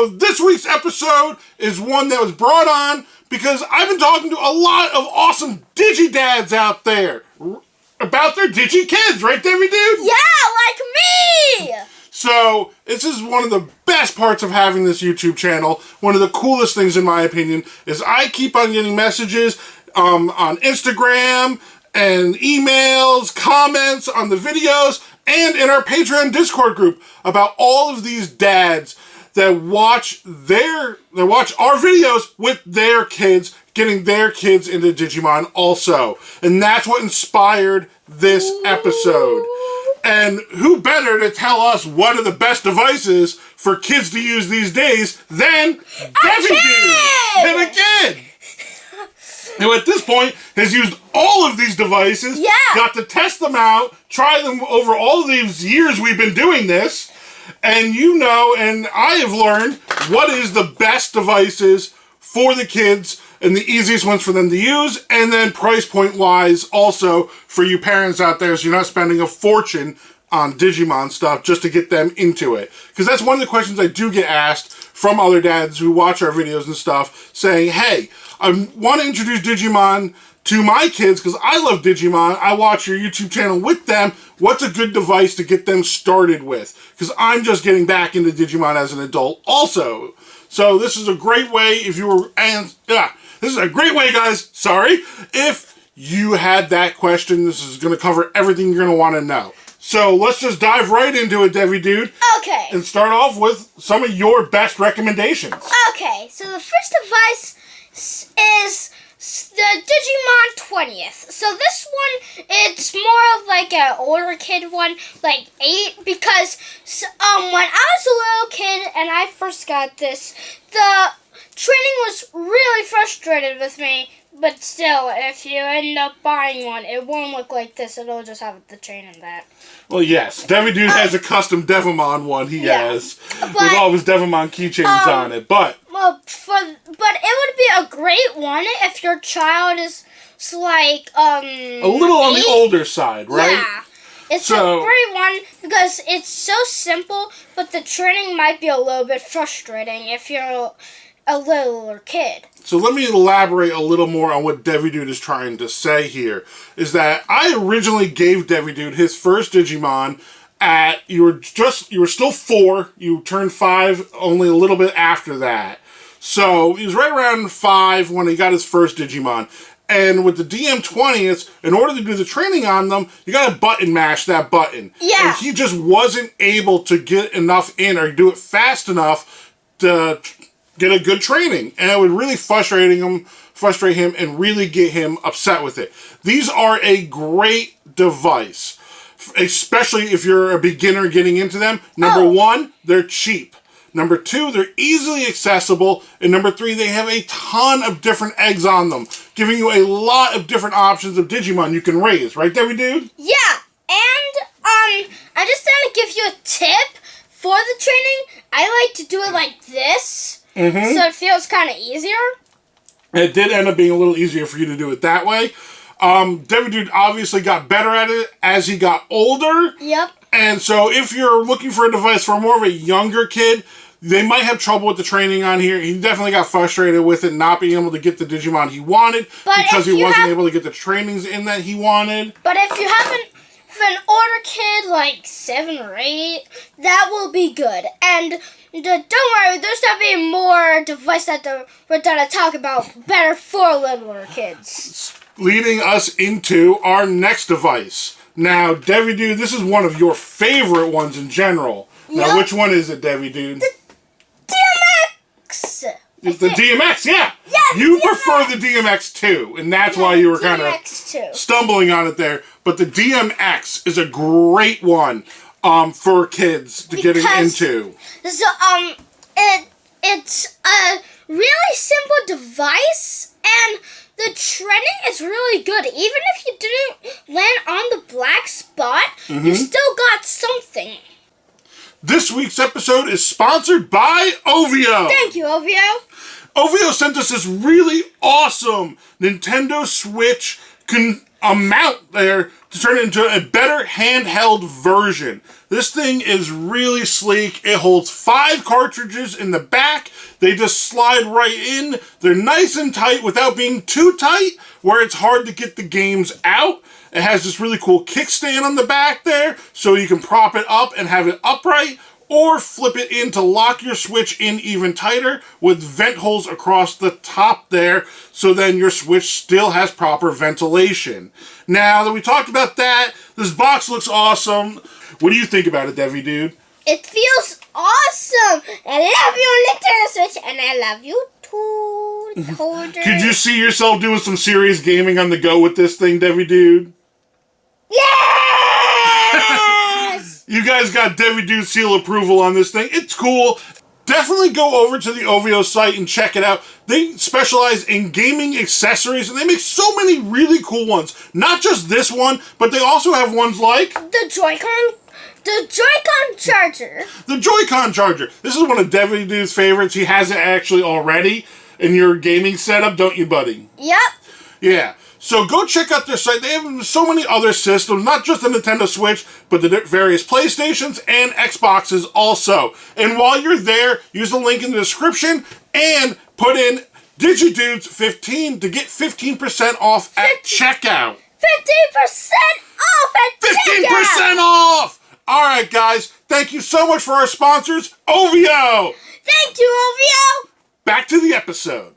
So this week's episode is one that was brought on because I've been talking to a lot of awesome Digi-Dads out there about their Digi-kids, right, Digi-Dude? Yeah, like me! So, this is one of the best parts of having this YouTube channel. One of the coolest things, in my opinion, is I keep on getting messages on Instagram and emails, comments on the videos, and in our Patreon Discord group about all of these dads that watch our videos with their kids, getting their kids into Digimon also. And that's what inspired this episode. And who better to tell us what are the best devices for kids to use these days than Digi-Dudes and a kid? Who at this point has used all of these devices, got to test them out, try them over all of these years we've been doing this, and you know, and I have learned what is the best devices for the kids and the easiest ones for them to use, and then price point wise also for you parents out there so you're not spending a fortune on Digimon stuff just to get them into it. Because that's one of the questions I do get asked from other dads who watch our videos and stuff, saying, hey, I want to introduce Digimon to my kids because I love Digimon. I watch your YouTube channel with them. What's a good device to get them started with? Because I'm just getting back into Digimon as an adult also. So this is a great way if you were... This is a great way, guys, if you had that question. This is going to cover everything you're going to want to know. So let's just dive right into it, Dude. Okay. And start off with some of your best recommendations. Okay, so the first device is the Digimon 20th. So this one, it's more of like an older kid one, like 8, because when I was a little kid and I first got this, the training was really frustrated with me, but still, if you end up buying one, it won't look like this. It'll just have the chain and that. Well, yes. Dude has a custom Devimon one he has with all of his Devimon keychains on it, but... But it would be a great one if your child is like, a little on the older side, right? Yeah. It's a great one because it's so simple, but the training might be a little bit frustrating if you're a littler kid. So let me elaborate a little more on what Dude is trying to say here. Is that I originally gave Dude his first Digimon at, you were still 4, you turned 5 only a little bit after that. So he was right around 5 when he got his first Digimon. And with the DM20s, in order to do the training on them, you got to button mash that button. Yeah. And he just wasn't able to get enough in or do it fast enough to get a good training. And it would really frustrate him and really get him upset with it. These are a great device, especially if you're a beginner getting into them. Number 1, they're cheap. Number 2, they're easily accessible. And number 3, they have a ton of different eggs on them, giving you a lot of different options of Digimon you can raise. Right, Dude? Yeah, and I just want to give you a tip for the training. I like to do it like this. So it feels kind of easier. It did end up being a little easier for you to do it that way. Dude obviously got better at it as he got older. Yep. And so if you're looking for a device for more of a younger kid, they might have trouble with the training on here. He definitely got frustrated with it, not being able to get the Digimon he wanted because he wasn't able to get the trainings in that he wanted. But if you have an older kid, like 7 or 8, that will be good. And don't worry, there's going to be more devices that we're going to talk about better for littler kids. Leading us into our next device. Now, Dude, this is one of your favorite ones in general. Now, which one is it, Dude? The DMX! It's the DMX, yeah! You prefer the DMX2, and that's why you were kind of stumbling on it there. But the DMX is a great one for kids to get into. So, it's a really simple device, and the training is really good. Even if you didn't land on the black spot, you still got something. This week's episode is sponsored by Ovio. Thank you, Ovio. OVO sent us this really awesome Nintendo Switch mount there to turn it into a better handheld version. This thing is really sleek. It holds 5 cartridges in the back. They just slide right in. They're nice and tight without being too tight, where it's hard to get the games out. It has this really cool kickstand on the back there, so you can prop it up and have it upright, or flip it in to lock your Switch in even tighter with vent holes across the top there, so then your Switch still has proper ventilation. Now that we talked about that, this box looks awesome. What do you think about it, Devi Dude? It feels awesome. I love you, Nintendo Switch, and I love you too, holder. Could you see yourself doing some serious gaming on the go with this thing, Devi Dude? Yes! You guys got Devi Dude's seal approval on this thing. It's cool. Definitely go over to the OVO site and check it out. They specialize in gaming accessories, and they make so many really cool ones. Not just this one, but they also have ones like the Joy-Con charger. The Joy-Con charger. This is one of Devi Dude's favorites. He has it actually already in your gaming setup, don't you, buddy? Yep. Yeah. So go check out their site. They have so many other systems, not just the Nintendo Switch, but the various PlayStations and Xboxes also. And while you're there, use the link in the description and put in Digi-Dudes 15 to get 15% off at checkout. 15% off at checkout! 15% off! Alright guys, thank you so much for our sponsors, OVO! Thank you, OVO! Back to the episode.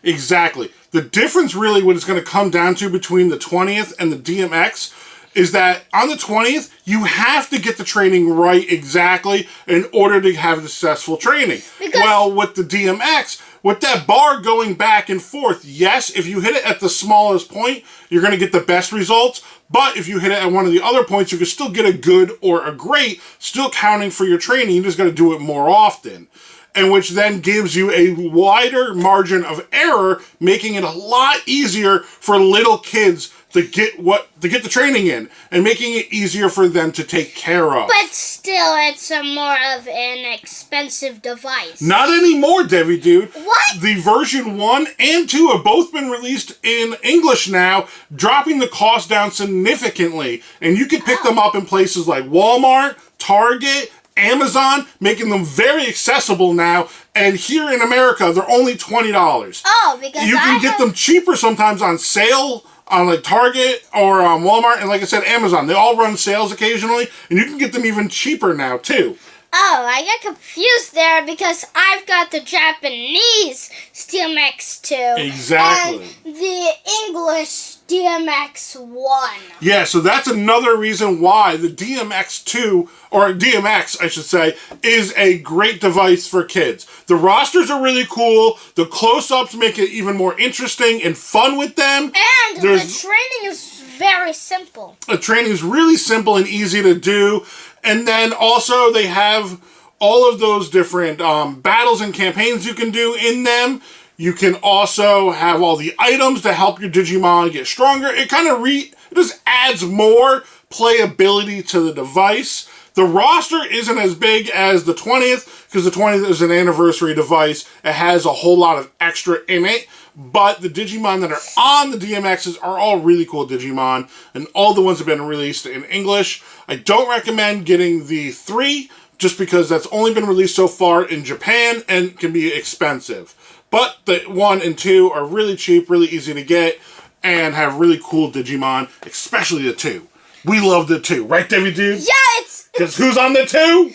Exactly. The difference really what it's going to come down to between the 20th and the DMX is that on the 20th, you have to get the training right exactly in order to have successful training. Well, with the DMX, with that bar going back and forth, yes, if you hit it at the smallest point, you're going to get the best results. But if you hit it at one of the other points, you can still get a good or a great, still counting for your training. You just got to do it more often. And which then gives you a wider margin of error, making it a lot easier for little kids to get the training in, and making it easier for them to take care of. But still, it's a more of an expensive device. Not anymore, Devi Dude. What? The version 1 and 2 have both been released in English now, dropping the cost down significantly. And you can pick them up in places like Walmart, Target, Amazon, making them very accessible now, and here in America, they're only $20. Oh, because you can get them cheaper sometimes on sale on like Target or on Walmart, and like I said, Amazon. They all run sales occasionally, and you can get them even cheaper now too. Oh, I got confused there because I've got the Japanese DMX2. Exactly. And the English DMX1. Yeah, so that's another reason why the DMX2, or DMX, I should say, is a great device for kids. The rosters are really cool. The close-ups make it even more interesting and fun with them. And the training is very simple. The training is really simple and easy to do. And then also they have all of those different battles and campaigns you can do in them. You can also have all the items to help your Digimon get stronger. It kind of it just adds more playability to the device. The roster isn't as big as the 20th, because the 20th is an anniversary device. It has a whole lot of extra in it. But the Digimon that are on the DMXs are all really cool Digimon, and all the ones have been released in English. I don't recommend getting the 3, just because that's only been released so far in Japan and can be expensive. But the 1 and 2 are really cheap, really easy to get, and have really cool Digimon, especially the 2. We love the 2, right, Devi Dude? Yeah, it's... Because who's on the 2? Losemon!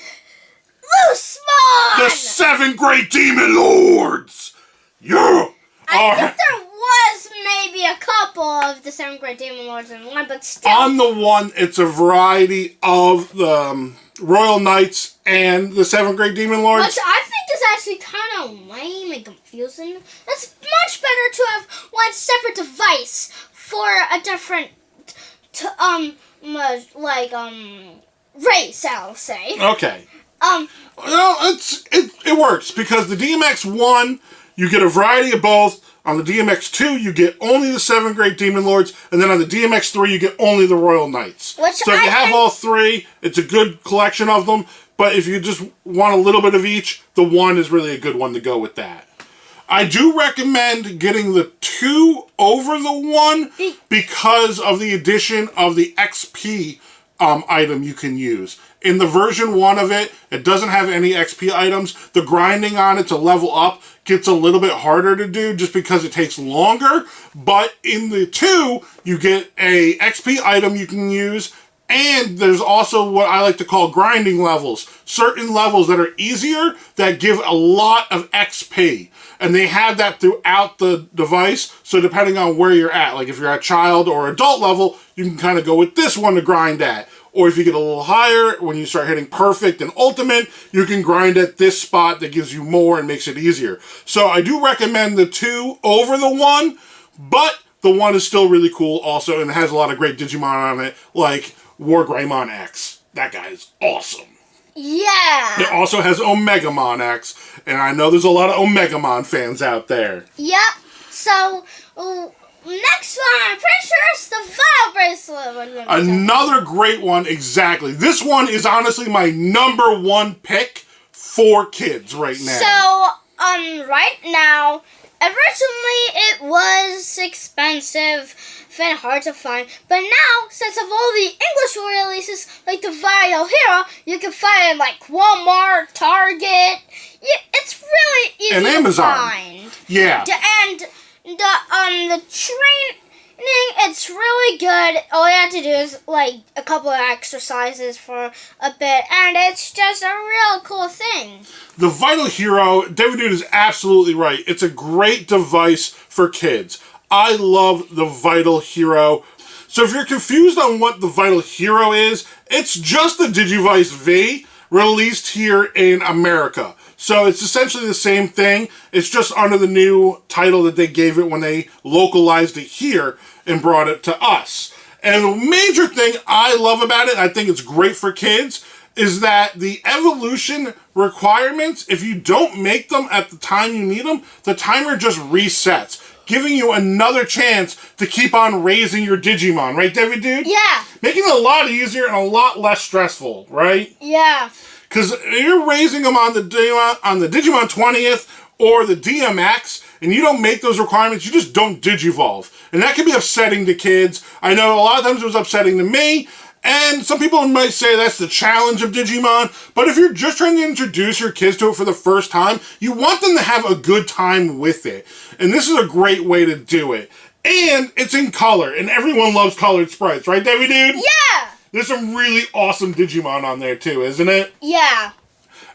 The 7 Great Demon Lords! Yeah! I think there was maybe a couple of the 7 Great Demon Lords in one, but still... On the 1, it's a variety of the Royal Knights and the 7 Great Demon Lords. Which I think is actually kind of lame and confusing. It's much better to have one separate device for a different, race, I'll say. Okay. Well, it works, because the DMX1, you get a variety of both. On the DMX2, you get only the 7 Great Demon Lords, and then on the DMX3, you get only the Royal Knights. So if you have all 3, it's a good collection of them, but if you just want a little bit of each, the 1 is really a good one to go with that. I do recommend getting the 2 over the 1 because of the addition of the XP item you can use. In the version 1 of it, it doesn't have any XP items. The grinding on it to level up gets a little bit harder to do just because it takes longer. But in the 2, you get a XP item you can use. And there's also what I like to call grinding levels. Certain levels that are easier that give a lot of XP. And they have that throughout the device. So depending on where you're at, like if you're at child or adult level, you can kind of go with this one to grind at. Or if you get a little higher, when you start hitting perfect and ultimate, you can grind at this spot that gives you more and makes it easier. So I do recommend the 2 over the 1, but the 1 is still really cool also and has a lot of great Digimon on it, like War Greymon X. That guy is awesome. Yeah. It also has Omegamon X, and I know there's a lot of Omegamon fans out there. Yep. So, next one, I'm pretty sure it's the Vital Bracelet. Another great one, exactly. This one is honestly my number 1 pick for kids right now. So, right now, originally it was expensive and hard to find, but now, since of all the English releases, like the Vital Hero, you can find it in like Walmart, Target. Yeah, it's really easy and to Amazon. find. Yeah. And the training, it's really good. All you have to do is like a couple of exercises for a bit, and it's just a real cool thing. The Vital Hero, Digi-Dude is absolutely right. It's a great device for kids. I love the Vital Hero. So if you're confused on what the Vital Hero is, it's just the Digivice V released here in America. So it's essentially the same thing. It's just under the new title that they gave it when they localized it here and brought it to us. And the major thing I love about it, I think it's great for kids, is that the evolution requirements, if you don't make them at the time you need them, the timer just resets, giving you another chance to keep on raising your Digimon. Right, Digi-Dude? Yeah. Making it a lot easier and a lot less stressful, right? Yeah. Because you're raising them on the Digimon 20th or the DMX, and you don't make those requirements, you just don't Digivolve. And that can be upsetting to kids. I know a lot of times it was upsetting to me, and some people might say that's the challenge of Digimon, but if you're just trying to introduce your kids to it for the first time, you want them to have a good time with it. And this is a great way to do it. And it's in color, and everyone loves colored sprites, right, Digi-Dude? Yeah! There's some really awesome Digimon on there too, isn't it? Yeah.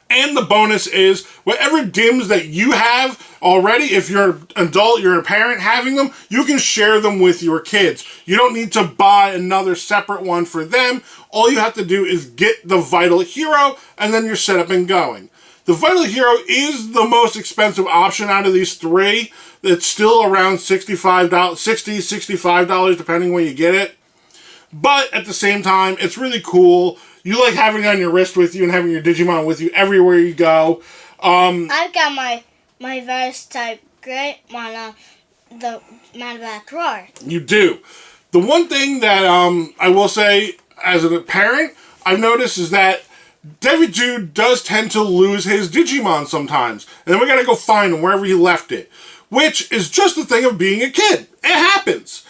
And the bonus is, whatever DIMs that you have already, if you're an adult, you're a parent having them, you can share them with your kids. You don't need to buy another separate one for them. All you have to do is get the Vital Hero, and then you're set up and going. The Vital Hero is the most expensive option out of these 3. It's still around $65, $65, depending where you get it. But at the same time, it's really cool. You like having it on your wrist with you and having your Digimon with you everywhere you go. I've got my Virus type great one the man back drawer. You do. The one thing that I will say as a parent, I've noticed is that Digi-Dude does tend to lose his Digimon sometimes. And then we gotta go find him wherever he left it. Which is just the thing of being a kid. It happens.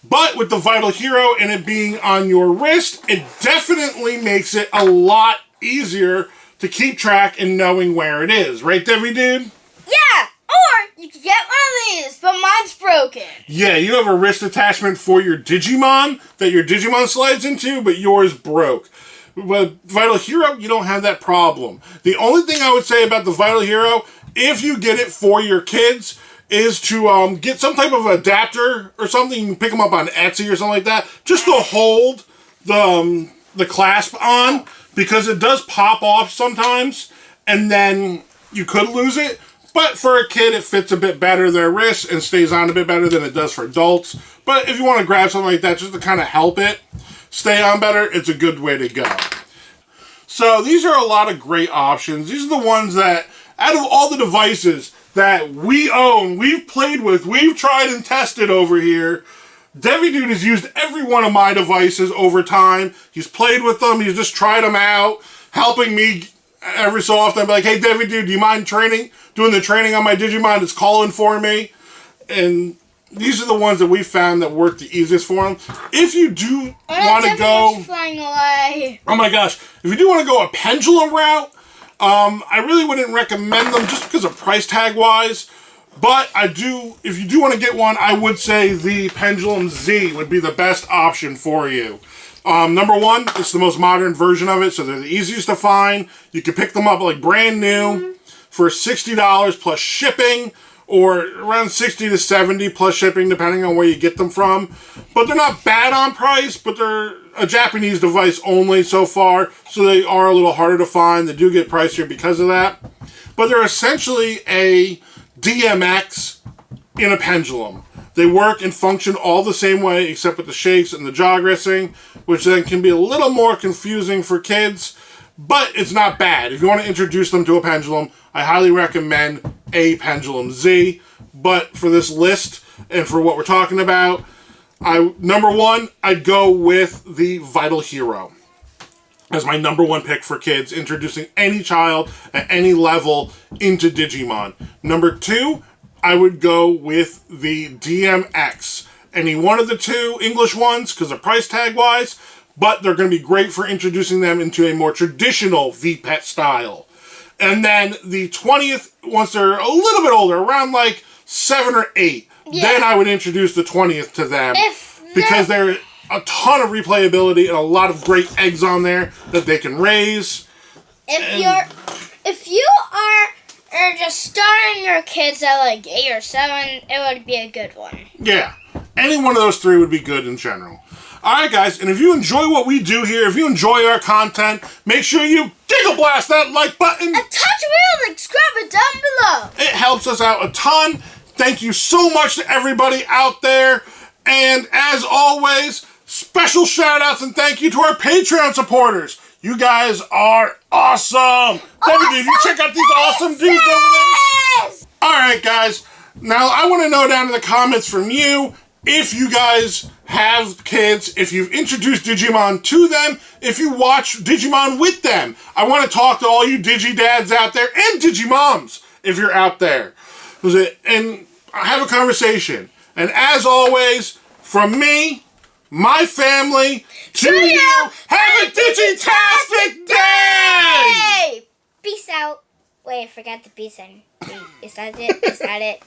But with the Vital Hero and it being on your wrist, it definitely makes it a lot easier to keep track and knowing where it is. Right, Digi-Dude? Yeah! Or you can get one of these, but mine's broken. Yeah, you have a wrist attachment for your Digimon that your Digimon slides into, but yours broke. But Vital Hero, you don't have that problem. The only thing I would say about the Vital Hero, if you get it for your kids, is to get some type of adapter or something. You can pick them up on Etsy or something like that, just to hold the clasp on, because it does pop off sometimes, and then you could lose it. But for a kid, it fits a bit better their wrist and stays on a bit better than it does for adults. But if you want to grab something like that just to kind of help it stay on better, it's a good way to go. So these are a lot of great options. These are the ones that, out of all the devices that we own, we've played with, we've tried and tested over here, Digi-Dude has used every one of my devices over time. He's played with them, he's just tried them out, helping me every so often I'll be like, hey, Debbie, dude, do you mind doing the training on my Digimon? It's calling for me. And these are the ones that we found that work the easiest for them. If you do want to go... flying away. Oh my gosh. If you do want to go a pendulum route, I really wouldn't recommend them just because of price tag wise. But if you do want to get one, I would say the Pendulum Z would be the best option for you. Number one, it's the most modern version of it, so they're the easiest to find. You can pick them up like brand new for $60 plus shipping, or around $60 to $70 plus shipping, depending on where you get them from. But they're not bad on price, but they're a Japanese device only so far, so they are a little harder to find. They do get pricier because of that. But they're essentially a DMX in a pendulum. They work and function all the same way, except with the shakes and the jog-resting, which then can be a little more confusing for kids, but it's not bad. If you want to introduce them to a pendulum, I highly recommend a Pendulum Z. But for this list, and for what we're talking about, number one, I'd go with the Vital Hero as my number one pick for kids, introducing any child at any level into Digimon. Number two, I would go with the DMX. Any one of the two English ones, because they're price tag wise, but they're going to be great for introducing them into a more traditional VPET style. And then the 20th, once they're a little bit older, around like 7 or 8, then I would introduce the 20th to them, because they're a ton of replayability and a lot of great eggs on there that they can raise. If you are just starting your kids at like 8 or 7, it would be a good one. Yeah. Any one of those three would be good in general. Alright guys, and if you enjoy what we do here, if you enjoy our content, make sure you giggle blast that like button. And touch me and subscribe it down below. It helps us out a ton. Thank you so much to everybody out there. And as always, special shout outs and thank you to our Patreon supporters. You guys are awesome. Did you check out these awesome dudes over there? Alright guys, now I want to know down in the comments from you if you guys have kids, if you've introduced Digimon to them, if you watch Digimon with them. I want to talk to all you Digi-dads out there and Digimoms if you're out there. And have a conversation. And as always, from me, my family, to you, have a Digi-tastic day! Peace out. Wait, I forgot the peace sign. Is that it? Is that it?